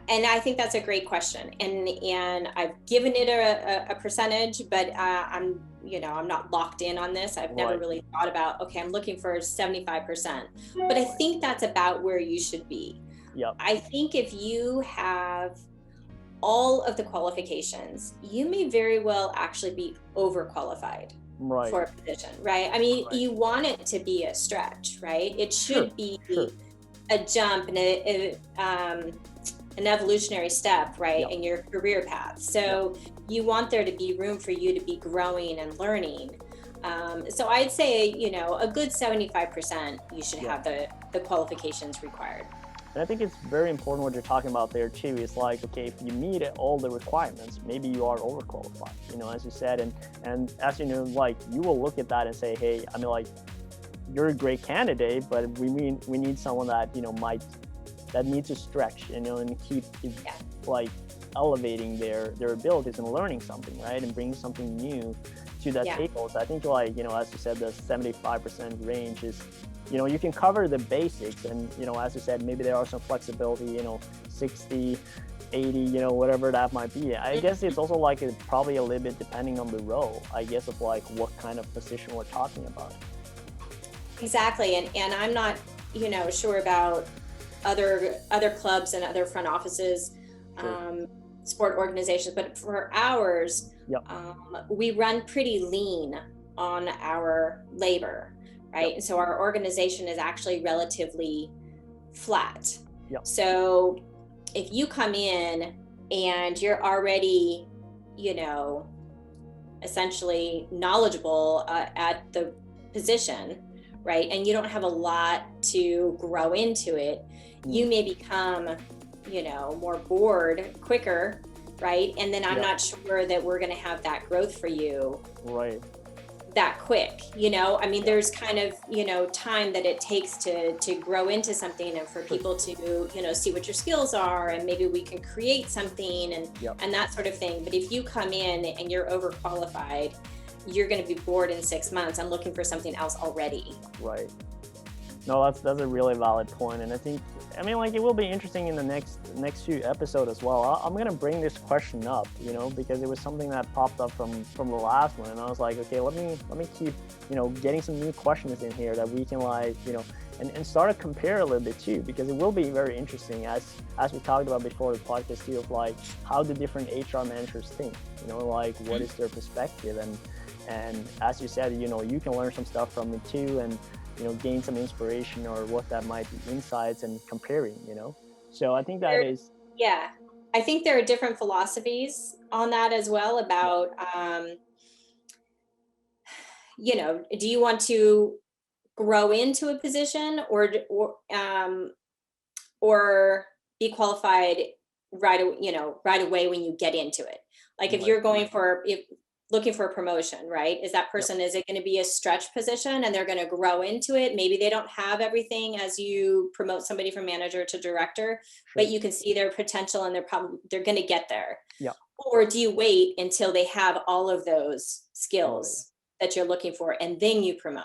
And I think that's a great question. And I've given it a percentage, but I'm not locked in on this. I've never Right. really thought about, okay, I'm looking for 75%. But I think that's about where you should be. Yep. I think if you have all of the qualifications, you may very well actually be overqualified Right. for a position, right? I mean, Right. you want it to be a stretch, right? It Sure. should be Sure. a jump and an evolutionary step, right, Yep. in your career path. Yep. So you want there to be room for you to be growing and learning. So I'd say, a good 75%, you should Yep. have the qualifications required. And I think it's very important what you're talking about there too. It's like, okay, if you meet all the requirements, maybe you are overqualified, as you said, and as you know, like you will look at that and say, hey, I mean, like you're a great candidate, but we need someone that that needs to stretch, and keep Yeah. like elevating their abilities and learning something, right, and bringing something new to that Yeah. table. So I think as you said, the 75% range is, you can cover the basics, and as you said, maybe there are some flexibility, 60, 80, whatever that might be. I guess it's also like probably a little bit depending on the role, I guess, of like what kind of position we're talking about. Exactly. And I'm not, sure about other clubs and other front offices, Sure. um, sport organizations, but for ours, Yep. we run pretty lean on our labor, Yep. right? And so our organization is actually relatively flat. Yep. So if you come in and you're already, you know, essentially knowledgeable at the position, right? And you don't have a lot to grow into it, you Mm. may become, more bored quicker, right? And then I'm Yep. not sure that we're going to have that growth for you Right. that quick. I mean, Yep. there's kind of, time that it takes to grow into something, and for Sure. people to, see what your skills are, and maybe we can create something and Yep. and that sort of thing. But if you come in and you're overqualified, you're going to be bored in 6 months. I'm looking for something else already. Right. No, that's a really valid point, and I mean, like it will be interesting in the next few episodes as well. I'm gonna bring this question up, because it was something that popped up from the last one, and I was like, okay, let me keep, getting some new questions in here that we can like, and start to compare a little bit too, because it will be very interesting as we talked about before the podcast too, of like how the different HR managers think, like what is their perspective, and as you said, you can learn some stuff from it too, and gain some inspiration or what that might be, insights and comparing, So I think that There- is, yeah, I think there are different philosophies on that as well yeah, about, do you want to grow into a position, or be qualified right away when you get into it. Like if right, you're looking for a promotion, right? yep, Is it going to be a stretch position and they're going to grow into it? Maybe they don't have everything as you promote somebody from manager to director, but sure, you can see their potential and they're going to get there. yeah, Or do you wait until they have all of those right, skills that you're looking for and then you promote?